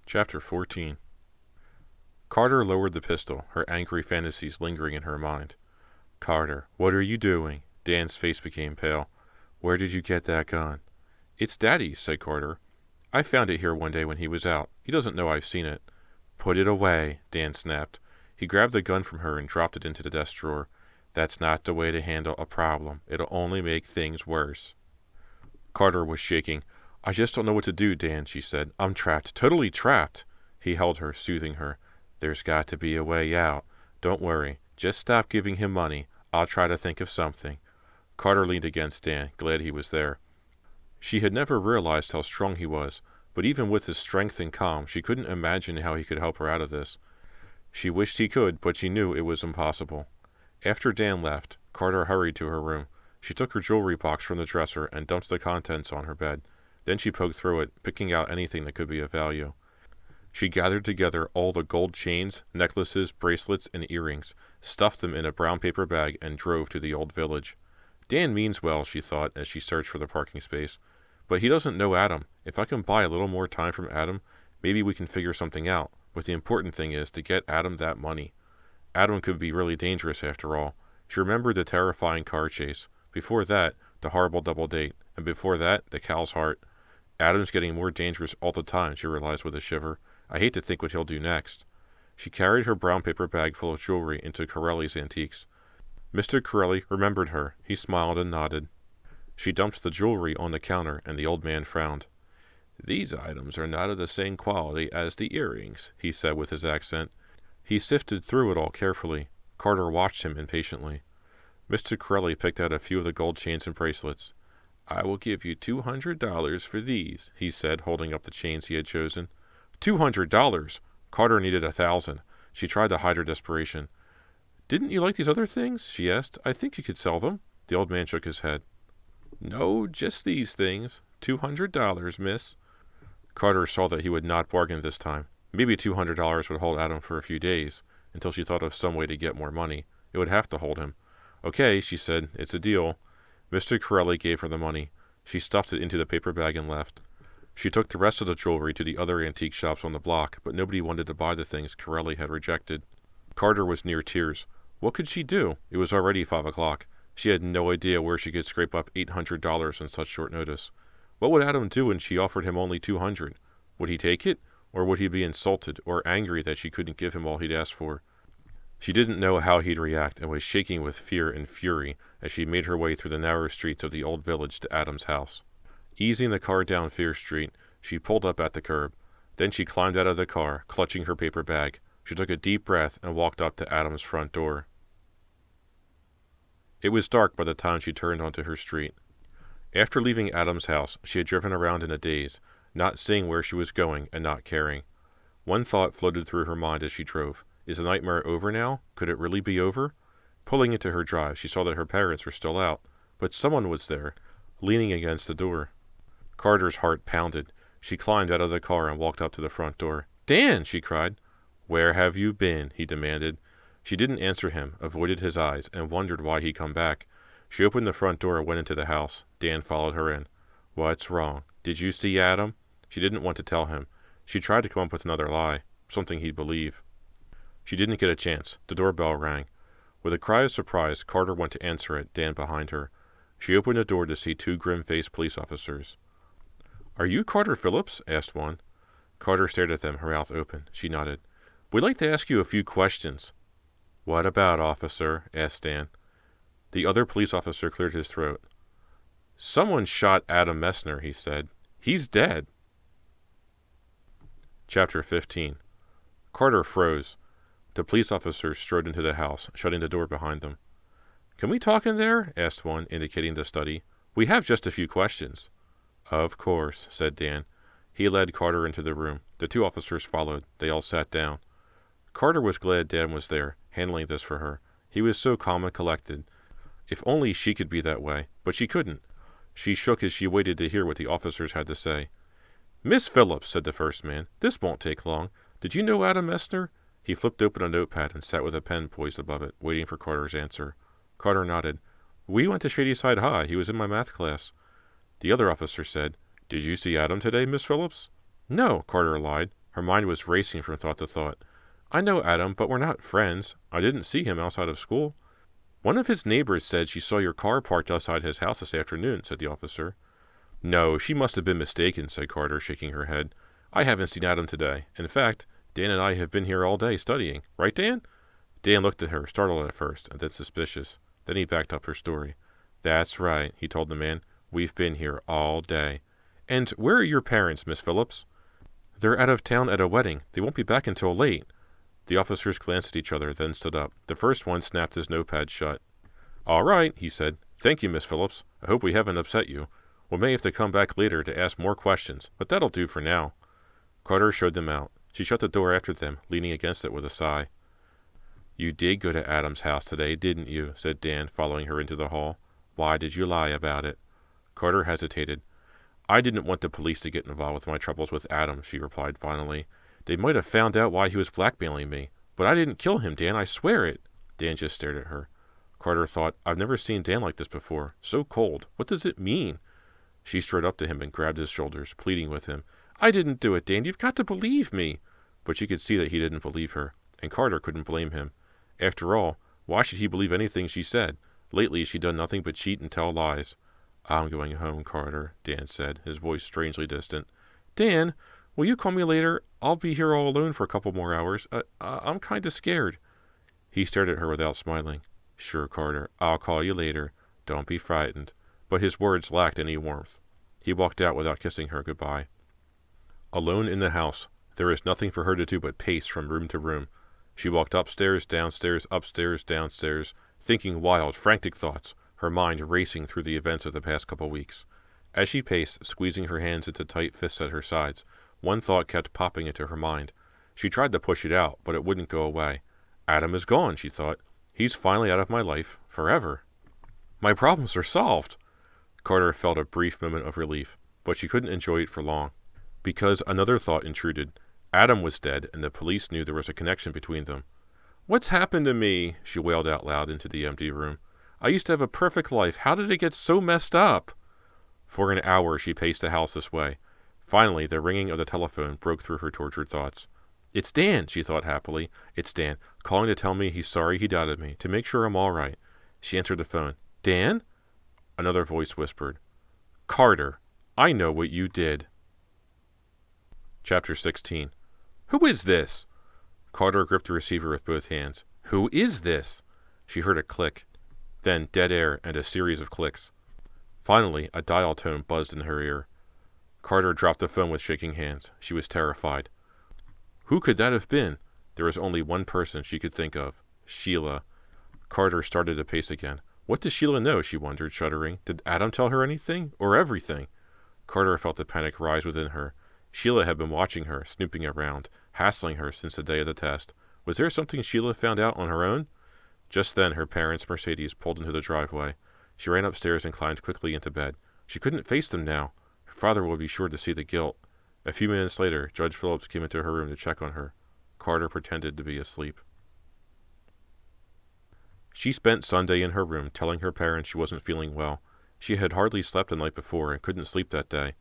Chapter 14. Carter lowered the pistol, her angry fantasies lingering in her mind. "Carter, what are you doing?" Dan's face became pale. "Where did you get that gun?" "It's Daddy's," said Carter. "I found it here one day when he was out. He doesn't know I've seen it." "Put it away," Dan snapped. He grabbed the gun from her and dropped it into the desk drawer. "That's not the way to handle a problem. It'll only make things worse." Carter was shaking. "I just don't know what to do, Dan," she said. "I'm trapped, totally trapped." He held her, soothing her. "There's got to be a way out. Don't worry. Just stop giving him money. I'll try to think of something." Carter leaned against Dan, glad he was there. She had never realized how strong he was, but even with his strength and calm, she couldn't imagine how he could help her out of this. She wished he could, but she knew it was impossible. After Dan left, Carter hurried to her room. She took her jewelry box from the dresser and dumped the contents on her bed. Then she poked through it, picking out anything that could be of value. She gathered together all the gold chains, necklaces, bracelets, and earrings, stuffed them in a brown paper bag, and drove to the old village. Dan means well, she thought, as she searched for the parking space. But he doesn't know Adam. If I can buy a little more time from Adam, maybe we can figure something out. But the important thing is to get Adam that money. Adam could be really dangerous after all. She remembered the terrifying car chase. Before that, the horrible double date. And before that, the cow's heart. Adam's getting more dangerous all the time, she realized with a shiver. I hate to think what he'll do next. She carried her brown paper bag full of jewelry into Corelli's Antiques. Mr. Corelli remembered her. He smiled and nodded. She dumped the jewelry on the counter, and the old man frowned. "These items are not of the same quality as the earrings," he said with his accent. He sifted through it all carefully. Carter watched him impatiently. Mr. Corelli picked out a few of the gold chains and bracelets. "I will give you $200 for these," he said, holding up the chains he had chosen. $200! Carter needed 1,000. She tried to hide her desperation. "Didn't you like these other things?" she asked. "I think you could sell them." The old man shook his head. "No, just these things. $200, miss." Carter saw that he would not bargain this time. Maybe $200 would hold Adam for a few days, until she thought of some way to get more money. It would have to hold him. "Okay," she said. "It's a deal." Mr. Corelli gave her the money. She stuffed it into the paper bag and left. She took the rest of the jewelry to the other antique shops on the block, but nobody wanted to buy the things Corelli had rejected. Carter was near tears. What could she do? It was already 5 o'clock. She had no idea where she could scrape up $800 in such short notice. What would Adam do when she offered him only $200? Would he take it? Or would he be insulted or angry that she couldn't give him all he'd asked for? She didn't know how he'd react and was shaking with fear and fury as she made her way through the narrow streets of the old village to Adam's house. Easing the car down Fear Street, she pulled up at the curb. Then she climbed out of the car, clutching her paper bag. She took a deep breath and walked up to Adam's front door. It was dark by the time she turned onto her street. After leaving Adam's house, she had driven around in a daze, not seeing where she was going and not caring. One thought floated through her mind as she drove. Is the nightmare over now? Could it really be over? Pulling into her drive, she saw that her parents were still out, but someone was there, leaning against the door. Carter's heart pounded. She climbed out of the car and walked up to the front door. "Dan!" she cried. "Where have you been?" he demanded. She didn't answer him, avoided his eyes, and wondered why he'd come back. She opened the front door and went into the house. Dan followed her in. "What's wrong? Did you see Adam?" She didn't want to tell him. She tried to come up with another lie, something he'd believe. She didn't get a chance. The doorbell rang. With a cry of surprise, Carter went to answer it, Dan behind her. She opened the door to see 2 grim-faced police officers. "Are you Carter Phillips?" asked one. Carter stared at them, her mouth open. She nodded. "We'd like to ask you a few questions." "What about, officer?" asked Dan. The other police officer cleared his throat. "Someone shot Adam Messner," he said. "He's dead." Chapter 15. Carter froze. The police officers strode into the house, shutting the door behind them. "Can we talk in there?" asked one, indicating the study. "We have just a few questions." "Of course," said Dan. He led Carter into the room. The 2 officers followed. They all sat down. Carter was glad Dan was there, handling this for her. He was so calm and collected. If only she could be that way, but she couldn't. She shook as she waited to hear what the officers had to say. "Miss Phillips," said the first man, "this won't take long. Did you know Adam Messner?" He flipped open a notepad and sat with a pen poised above it, waiting for Carter's answer. Carter nodded. "We went to Shadyside High. He was in my math class." The other officer said, "Did you see Adam today, Miss Phillips?" "No," Carter lied. Her mind was racing from thought to thought. I know Adam, but we're not friends. I didn't see him outside of school. One of his neighbors said she saw your car parked outside his house this afternoon, said the officer. No, she must have been mistaken, said Carter, shaking her head. I haven't seen Adam today. In fact, Dan and I have been here all day studying. Right, Dan? Dan looked at her, startled at first, and then suspicious. Then he backed up her story. That's right, he told the man. We've been here all day. And where are your parents, Miss Phillips? They're out of town at a wedding. They won't be back until late. The officers glanced at each other, then stood up. The first one snapped his notepad shut. All right, he said. Thank you, Miss Phillips. I hope we haven't upset you. We may have to come back later to ask more questions, but that'll do for now. Carter showed them out. She shut the door after them, leaning against it with a sigh. You did go to Adam's house today, didn't you? Said Dan, following her into the hall. Why did you lie about it? Carter hesitated. I didn't want the police to get involved with my troubles with Adam, she replied finally. They might have found out why he was blackmailing me. But I didn't kill him, Dan, I swear it. Dan just stared at her. Carter thought, I've never seen Dan like this before. So cold. What does it mean? She strode up to him and grabbed his shoulders, pleading with him. I didn't do it, Dan. You've got to believe me. But she could see that he didn't believe her, and Carter couldn't blame him. After all, why should he believe anything she said? Lately, she'd done nothing but cheat and tell lies. I'm going home, Carter, Dan said, his voice strangely distant. Dan, will you call me later? I'll be here all alone for a couple more hours. I'm kind of scared. He stared at her without smiling. Sure, Carter, I'll call you later. Don't be frightened. But his words lacked any warmth. He walked out without kissing her goodbye. Alone in the house, there was nothing for her to do but pace from room to room. She walked upstairs, downstairs, downstairs, thinking wild, frantic thoughts, her mind racing through the events of the past couple weeks. As she paced, squeezing her hands into tight fists at her sides, one thought kept popping into her mind. She tried to push it out, but it wouldn't go away. Adam is gone, she thought. He's finally out of my life, forever. My problems are solved. Carter felt a brief moment of relief, but she couldn't enjoy it for long. Because another thought intruded. Adam was dead, and the police knew there was a connection between them. What's happened to me? She wailed out loud into the empty room. I used to have a perfect life. How did it get so messed up? For an hour she paced the house this way. Finally, the ringing of the telephone broke through her tortured thoughts. It's Dan, she thought happily. It's Dan, calling to tell me he's sorry he doubted me, to make sure I'm all right. She answered the phone. Dan? Another voice whispered. Carter, I know what you did. Chapter 16. Who is this? Carter gripped the receiver with both hands. Who is this? She heard a click, then dead air and a series of clicks. Finally, a dial tone buzzed in her ear. Carter dropped the phone with shaking hands. She was terrified. Who could that have been? There was only one person she could think of. Sheila. Carter started to pace again. What does Sheila know, she wondered, shuddering. Did Adam tell her anything? Or everything? Carter felt the panic rise within her. Sheila had been watching her, snooping around, hassling her since the day of the test. Was there something Sheila found out on her own? Just then her parents' Mercedes pulled into the driveway. She ran upstairs and climbed quickly into bed. She couldn't face them now. Her father would be sure to see the guilt. A few minutes later, Judge Phillips came into her room to check on her. Carter pretended to be asleep. She spent Sunday in her room telling her parents she wasn't feeling well. She had hardly slept the night before and couldn't sleep that day.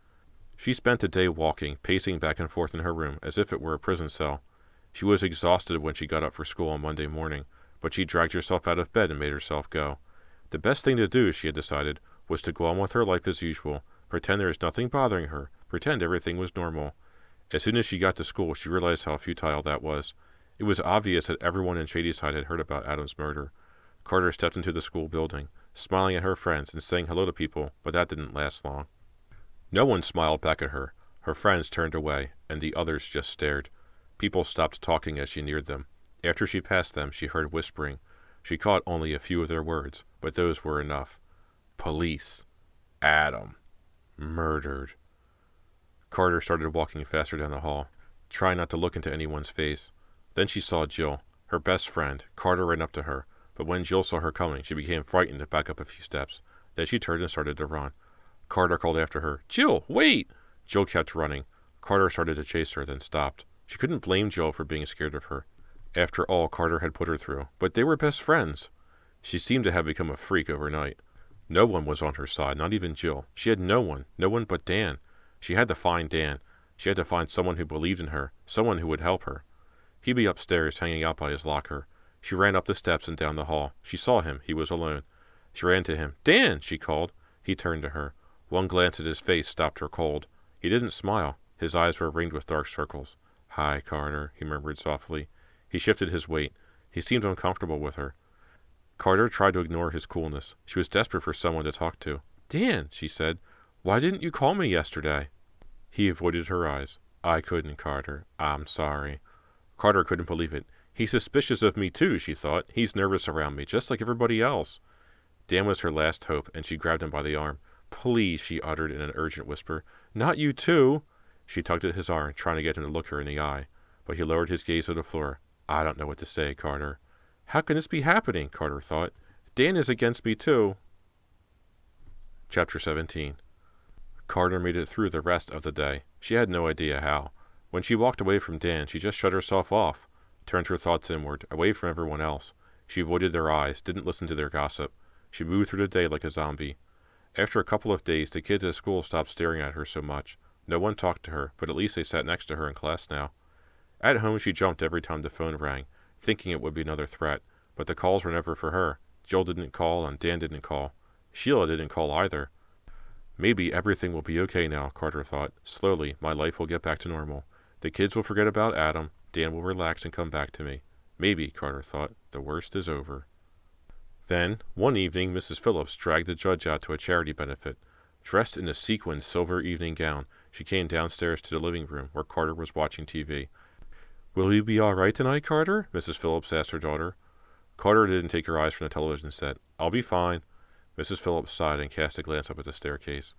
She spent the day walking, pacing back and forth in her room as if it were a prison cell. She was exhausted when she got up for school on Monday morning, but she dragged herself out of bed and made herself go. The best thing to do, she had decided, was to go on with her life as usual, pretend there was nothing bothering her, pretend everything was normal. As soon as she got to school, she realized how futile that was. It was obvious that everyone in Shadyside had heard about Adam's murder. Carter stepped into the school building, smiling at her friends and saying hello to people, but that didn't last long. No one smiled back at her. Her friends turned away, and the others just stared. People stopped talking as she neared them. After she passed them, she heard whispering. She caught only a few of their words, but those were enough. Police. Adam. Murdered. Carter started walking faster down the hall, trying not to look into anyone's face. Then she saw Jill, her best friend. Carter ran up to her, but when Jill saw her coming, she became frightened and backed up a few steps. Then she turned and started to run. Carter called after her, Jill, wait! Jill kept running. Carter started to chase her, then stopped. She couldn't blame Jill for being scared of her. After all Carter had put her through, but they were best friends. She seemed to have become a freak overnight. No one was on her side, not even Jill. She had no one but Dan. She had to find Dan. She had to find someone who believed in her, someone who would help her. He'd be upstairs, hanging out by his locker. She ran up the steps and down the hall. She saw him. He was alone. She ran to him. "Dan!" she called. He turned to her. One glance at his face stopped her cold. He didn't smile. His eyes were ringed with dark circles. "Hi, Carter," he murmured softly. He shifted his weight. He seemed uncomfortable with her. Carter tried to ignore his coolness. She was desperate for someone to talk to. "Dan," she said, "why didn't you call me yesterday?" He avoided her eyes. "I couldn't, Carter. I'm sorry." Carter couldn't believe it. "He's suspicious of me too," she thought. "He's nervous around me, just like everybody else." Dan was her last hope, and she grabbed him by the arm. "Please," she uttered in an urgent whisper. "Not you too." She tugged at his arm, trying to get him to look her in the eye, but he lowered his gaze to the floor. "I don't know what to say, Carter." How can this be happening? Carter thought. Dan is against me too. Chapter 17. Carter made it through the rest of the day. She had no idea how. When she walked away from Dan, she just shut herself off, turned her thoughts inward, away from everyone else. She avoided their eyes, didn't listen to their gossip. She moved through the day like a zombie. After a couple of days, the kids at school stopped staring at her so much. No one talked to her, but at least they sat next to her in class now. At home, she jumped every time the phone rang, thinking it would be another threat, but the calls were never for her. Jill didn't call, and Dan didn't call. Sheila didn't call either. Maybe everything will be okay now, Carter thought. Slowly, my life will get back to normal. The kids will forget about Adam. Dan will relax and come back to me. Maybe, Carter thought, the worst is over. Then, one evening, Mrs. Phillips dragged the judge out to a charity benefit. Dressed in a sequined silver evening gown, she came downstairs to the living room where Carter was watching TV. "Will you be all right tonight, Carter?" Mrs. Phillips asked her daughter. Carter didn't take her eyes from the television set. "I'll be fine." Mrs. Phillips sighed and cast a glance up at the staircase.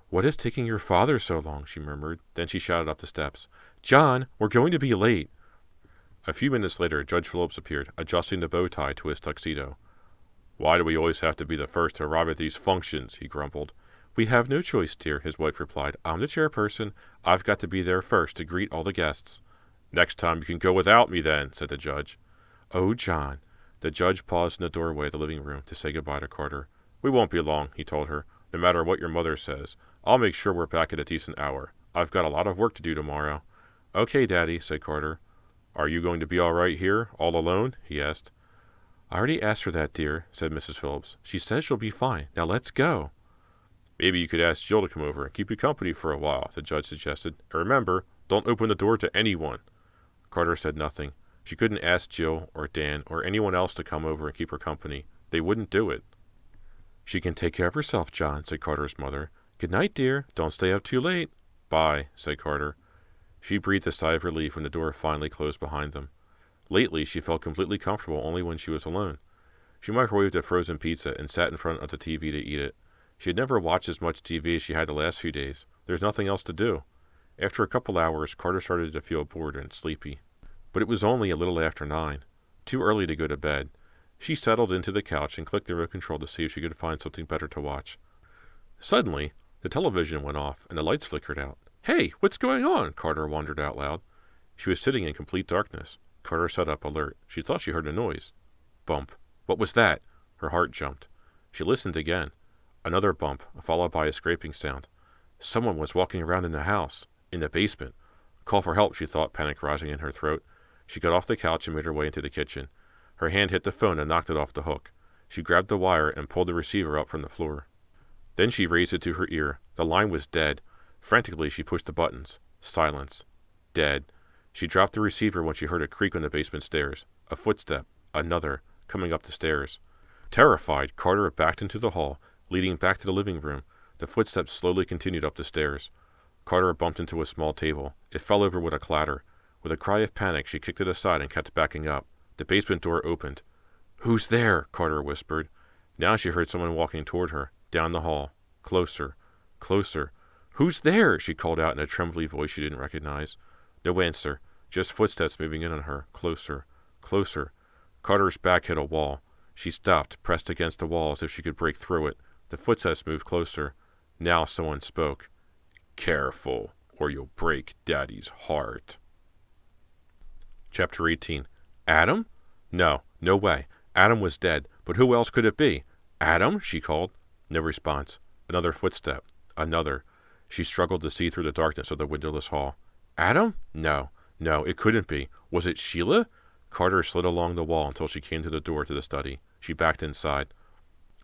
"What is taking your father so long?" she murmured. Then she shouted up the steps. "John, we're going to be late." A few minutes later, Judge Phillips appeared, adjusting the bow tie to his tuxedo. "Why do we always have to be the first to arrive at these functions?" he grumbled. "We have no choice, dear," his wife replied. "I'm the chairperson. I've got to be there first to greet all the guests." "Next time you can go without me then," said the judge. "Oh, John." The judge paused in the doorway of the living room to say goodbye to Carter. "We won't be long," he told her, "no matter what your mother says. I'll make sure we're back at a decent hour. I've got a lot of work to do tomorrow." "Okay, Daddy," said Carter. "Are you going to be all right here, all alone?" he asked. "I already asked her that, dear," said Mrs. Phillips. "She says she'll be fine. Now let's go." "Maybe you could ask Jill to come over and keep you company for a while," the judge suggested. "And remember, don't open the door to anyone." Carter said nothing. She couldn't ask Jill or Dan or anyone else to come over and keep her company. They wouldn't do it. "She can take care of herself, John," said Carter's mother. "Good night, dear. Don't stay up too late." "Bye," said Carter. She breathed a sigh of relief when the door finally closed behind them. Lately, she felt completely comfortable only when she was alone. She microwaved a frozen pizza and sat in front of the TV to eat it. She had never watched as much TV as she had the last few days. There was nothing else to do. After a couple hours, Carter started to feel bored and sleepy. But it was only a little after 9. Too early to go to bed. She settled into the couch and clicked the remote control to see if she could find something better to watch. Suddenly, the television went off and the lights flickered out. "Hey, what's going on?" Carter wondered out loud. She was sitting in complete darkness. Carter sat up, alert. She thought she heard a noise. Bump. What was that? Her heart jumped. She listened again. Another bump, followed by a scraping sound. Someone was walking around in the house. In the basement. Call for help, she thought, panic rising in her throat. She got off the couch and made her way into the kitchen. Her hand hit the phone and knocked it off the hook. She grabbed the wire and pulled the receiver up from the floor. Then she raised it to her ear. The line was dead. Frantically, she pushed the buttons. Silence. Dead. She dropped the receiver when she heard a creak on the basement stairs. A footstep. Another. Coming up the stairs. Terrified, Carter backed into the hall, leading back to the living room. The footsteps slowly continued up the stairs. Carter bumped into a small table. It fell over with a clatter. With a cry of panic, she kicked it aside and kept backing up. The basement door opened. "Who's there?" Carter whispered. Now she heard someone walking toward her, down the hall. Closer. Closer. "Who's there?" she called out in a trembly voice she didn't recognize. No answer. Just footsteps moving in on her. Closer. Closer. Carter's back hit a wall. She stopped, pressed against the wall as if she could break through it. The footsteps moved closer. Now someone spoke. "Careful, or you'll break Daddy's heart." Chapter 18. Adam? No way. Adam was dead, but who else could it be? "Adam?" she called. No response. Another footstep. Another. She struggled to see through the darkness of the windowless hall. Adam? No, it couldn't be. Was it Sheila? Carter slid along the wall until she came to the door to the study. She backed inside.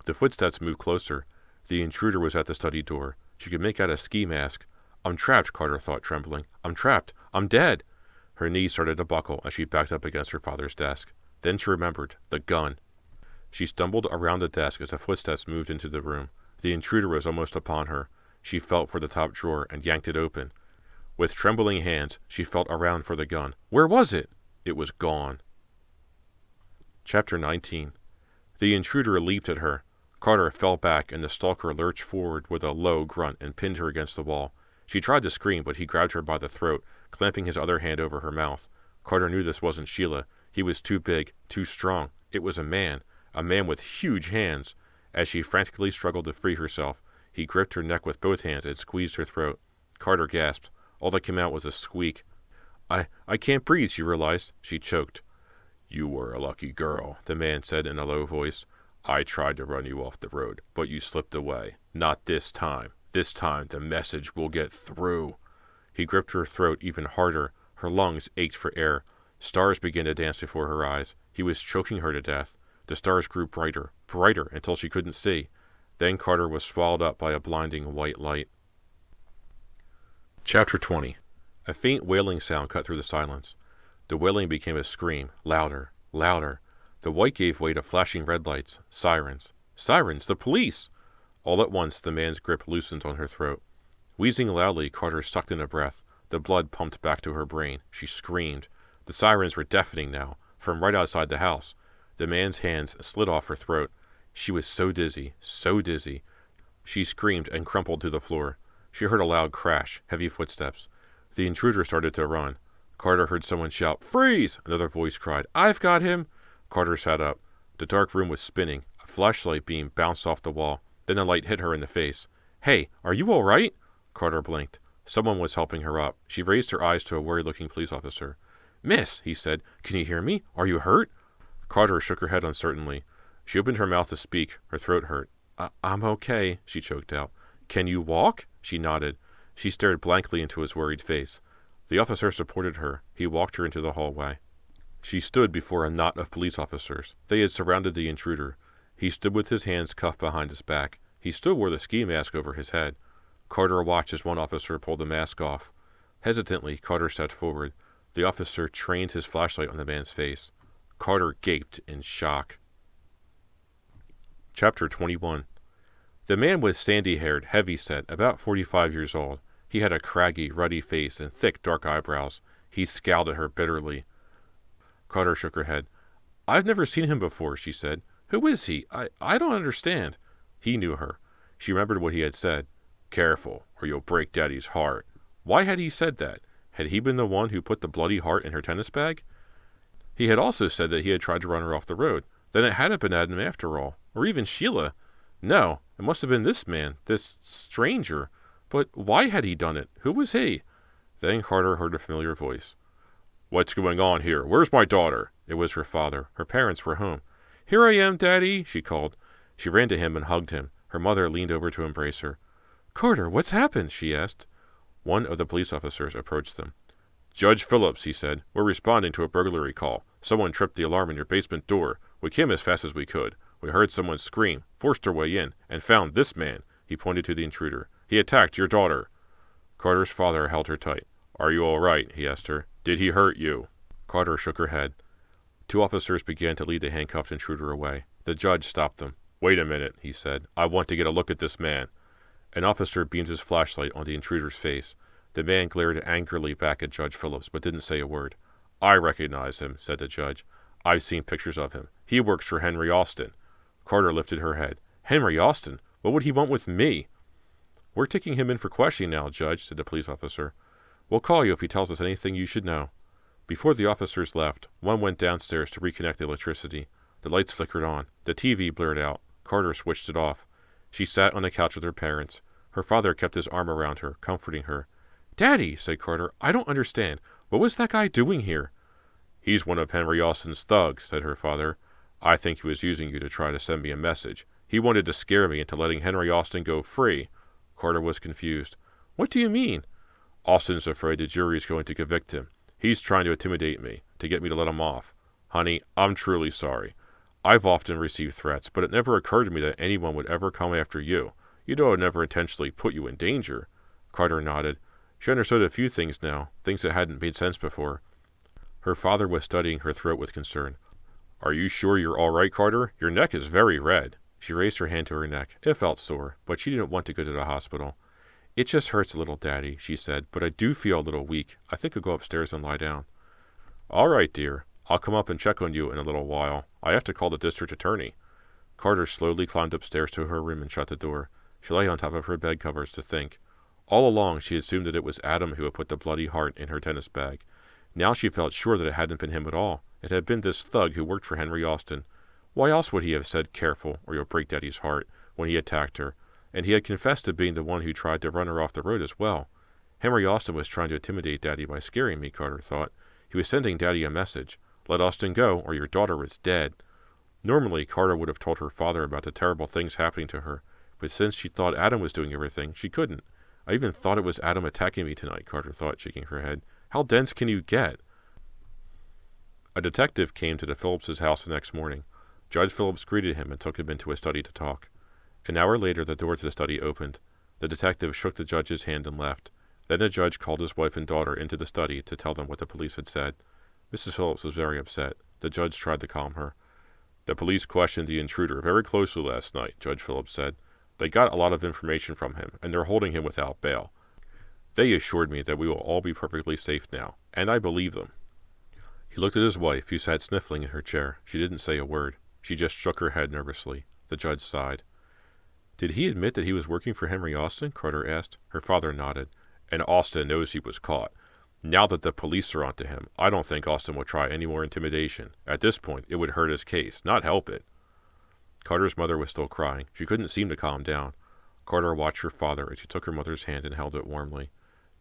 The footsteps moved closer. The intruder was at the study door. She could make out a ski mask. I'm trapped, Carter thought, trembling. I'm trapped. I'm dead. Her knees started to buckle as she backed up against her father's desk. Then she remembered. The gun. She stumbled around the desk as the footsteps moved into the room. The intruder was almost upon her. She felt for the top drawer and yanked it open. With trembling hands, she felt around for the gun. Where was it? It was gone. Chapter 19. The intruder leaped at her. Carter fell back, and the stalker lurched forward with a low grunt and pinned her against the wall. She tried to scream, but he grabbed her by the throat, clamping his other hand over her mouth. Carter knew this wasn't Sheila. He was too big, too strong. It was a man with huge hands. As she frantically struggled to free herself, he gripped her neck with both hands and squeezed her throat. Carter gasped. All that came out was a squeak. I can't breathe, she realized. She choked. You were a lucky girl, the man said in a low voice. I tried to run you off the road, but you slipped away. Not this time. This time the message will get through. He gripped her throat even harder. Her lungs ached for air. Stars began to dance before her eyes. He was choking her to death. The stars grew brighter, brighter, until she couldn't see. Then Carter was swallowed up by a blinding white light. Chapter 20. A faint wailing sound cut through the silence. The wailing became a scream, louder, louder. The white gave way to flashing red lights, sirens. Sirens! The police! All at once, the man's grip loosened on her throat. Wheezing loudly, Carter sucked in a breath. The blood pumped back to her brain. She screamed. The sirens were deafening now, from right outside the house. The man's hands slid off her throat. She was so dizzy, so dizzy. She screamed and crumpled to the floor. She heard a loud crash, heavy footsteps. The intruder started to run. Carter heard someone shout, Freeze! Another voice cried, I've got him! Carter sat up. The dark room was spinning. A flashlight beam bounced off the wall. Then the light hit her in the face. Hey, are you all right? Carter blinked. Someone was helping her up. She raised her eyes to a worried-looking police officer. Miss, he said, can you hear me? Are you hurt? Carter shook her head uncertainly. She opened her mouth to speak. Her throat hurt. I'm okay, she choked out. Can you walk? She nodded. She stared blankly into his worried face. The officer supported her. He walked her into the hallway. She stood before a knot of police officers. They had surrounded the intruder. He stood with his hands cuffed behind his back. He still wore the ski mask over his head. Carter watched as one officer pulled the mask off. Hesitantly, Carter stepped forward. The officer trained his flashlight on the man's face. Carter gaped in shock. Chapter 21. The man was sandy-haired, heavy-set, about 45 years old. He had a craggy, ruddy face and thick, dark eyebrows. He scowled at her bitterly. Carter shook her head. I've never seen him before, she said. Who is he? I don't understand. He knew her. She remembered what he had said. Careful, or you'll break Daddy's heart. Why had he said that? Had he been the one who put the bloody heart in her tennis bag? He had also said that he had tried to run her off the road. Then it hadn't been Adam after all. Or even Sheila. No, it must have been this man, this stranger. But why had he done it? Who was he? Then Carter heard a familiar voice. What's going on here? Where's my daughter? It was her father. Her parents were home. Here I am, Daddy, she called. She ran to him and hugged him. Her mother leaned over to embrace her. Carter, what's happened? She asked. One of the police officers approached them. Judge Phillips, he said, we're responding to a burglary call. Someone tripped the alarm in your basement door. We came as fast as we could. We heard someone scream, forced our way in, and found this man. He pointed to the intruder. He attacked your daughter. Carter's father held her tight. Are you all right? He asked her. Did he hurt you? Carter shook her head. Two officers began to lead the handcuffed intruder away. The judge stopped them. Wait a minute, he said. I want to get a look at this man. An officer beamed his flashlight on the intruder's face. The man glared angrily back at Judge Phillips, but didn't say a word. I recognize him, said the judge. I've seen pictures of him. He works for Henry Austin. Carter lifted her head. Henry Austin? What would he want with me? We're taking him in for questioning now, Judge, said the police officer. We'll call you if he tells us anything you should know. Before the officers left, one went downstairs to reconnect the electricity. The lights flickered on. The TV blurred out. Carter switched it off. She sat on the couch with her parents. Her father kept his arm around her, comforting her. Daddy, said Carter, I don't understand. What was that guy doing here? He's one of Henry Austin's thugs, said her father. I think he was using you to try to send me a message. He wanted to scare me into letting Henry Austin go free. Carter was confused. What do you mean? Austin's afraid the jury's going to convict him. He's trying to intimidate me, to get me to let him off. Honey, I'm truly sorry. I've often received threats, but it never occurred to me that anyone would ever come after you. You know I would never intentionally put you in danger." Carter nodded. She understood a few things now, things that hadn't made sense before. Her father was studying her throat with concern. "Are you sure you're all right, Carter? Your neck is very red." She raised her hand to her neck. It felt sore, but she didn't want to go to the hospital. "It just hurts a little, Daddy," she said, "but I do feel a little weak. I think I'll go upstairs and lie down." "All right, dear. I'll come up and check on you in a little while. I have to call the district attorney." Carter slowly climbed upstairs to her room and shut the door. She lay on top of her bed covers to think. All along she assumed that it was Adam who had put the bloody heart in her tennis bag. Now she felt sure that it hadn't been him at all. It had been this thug who worked for Henry Austin. Why else would he have said "careful" or "you'll break Daddy's heart" when he attacked her? And he had confessed to being the one who tried to run her off the road as well. Henry Austin was trying to intimidate Daddy by scaring me, Carter thought. He was sending Daddy a message. Let Austin go, or your daughter is dead. Normally, Carter would have told her father about the terrible things happening to her, but since she thought Adam was doing everything, she couldn't. I even thought it was Adam attacking me tonight, Carter thought, shaking her head. How dense can you get? A detective came to the Phillips' house the next morning. Judge Phillips greeted him and took him into his study to talk. An hour later, the door to the study opened. The detective shook the judge's hand and left. Then the judge called his wife and daughter into the study to tell them what the police had said. Mrs. Phillips was very upset. The judge tried to calm her. "The police questioned the intruder very closely last night," Judge Phillips said. "They got a lot of information from him, and they're holding him without bail. They assured me that we will all be perfectly safe now, and I believe them." He looked at his wife, who sat sniffling in her chair. She didn't say a word. She just shook her head nervously. The judge sighed. "Did he admit that he was working for Henry Austin?" Carter asked. Her father nodded. "And Austin knows he was caught. Now that the police are onto him, I don't think Austin will try any more intimidation. At this point, it would hurt his case, not help it." Carter's mother was still crying. She couldn't seem to calm down. Carter watched her father as he took her mother's hand and held it warmly.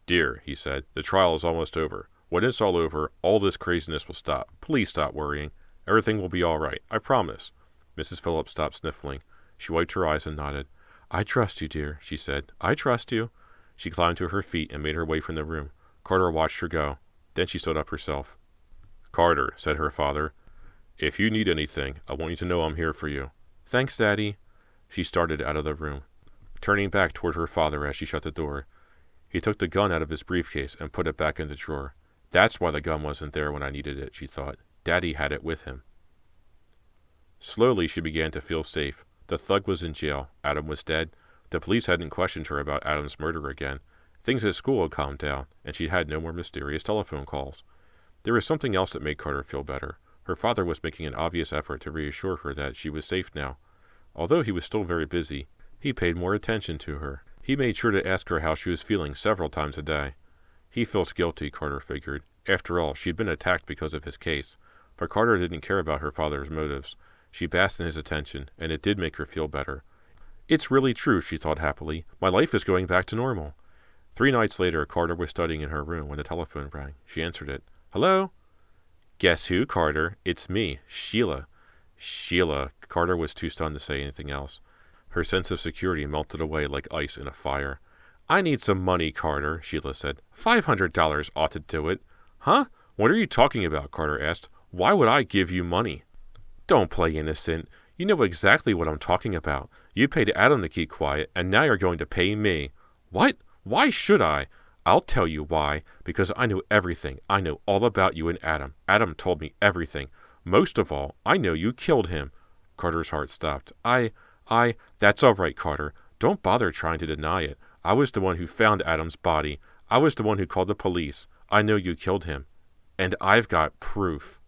"Dear," he said, "the trial is almost over. When it's all over, all this craziness will stop. Please stop worrying. Everything will be all right. I promise." Mrs. Phillips stopped sniffling. She wiped her eyes and nodded. "I trust you, dear," she said. "I trust you." She climbed to her feet and made her way from the room. Carter watched her go. Then she stood up herself. "Carter," said her father, "if you need anything, I want you to know I'm here for you." "Thanks, Daddy." She started out of the room, turning back toward her father as she shut the door. He took the gun out of his briefcase and put it back in the drawer. That's why the gun wasn't there when I needed it, she thought. Daddy had it with him. Slowly she began to feel safe. The thug was in jail. Adam was dead. The police hadn't questioned her about Adam's murder again. Things at school had calmed down, and she had no more mysterious telephone calls. There was something else that made Carter feel better. Her father was making an obvious effort to reassure her that she was safe now. Although he was still very busy, he paid more attention to her. He made sure to ask her how she was feeling several times a day. He feels guilty, Carter figured. After all, she'd been attacked because of his case. But Carter didn't care about her father's motives. She basked in his attention, and it did make her feel better. It's really true, she thought happily. My life is going back to normal. 3 nights later, Carter was studying in her room when the telephone rang. She answered it. "Hello?" "Guess who, Carter? It's me, Sheila." Sheila. Carter was too stunned to say anything else. Her sense of security melted away like ice in a fire. "I need some money, Carter," Sheila said. $500 ought to do it." "Huh? What are you talking about?" Carter asked. "Why would I give you money?" "Don't play innocent. You know exactly what I'm talking about. You paid Adam to keep quiet, and now you're going to pay me." "What? Why should I?" "I'll tell you why. Because I know everything. I know all about you and Adam. Adam told me everything. Most of all, I know you killed him." Carter's heart stopped. That's all right, Carter. Don't bother trying to deny it. I was the one who found Adam's body. I was the one who called the police. I know you killed him. And I've got proof."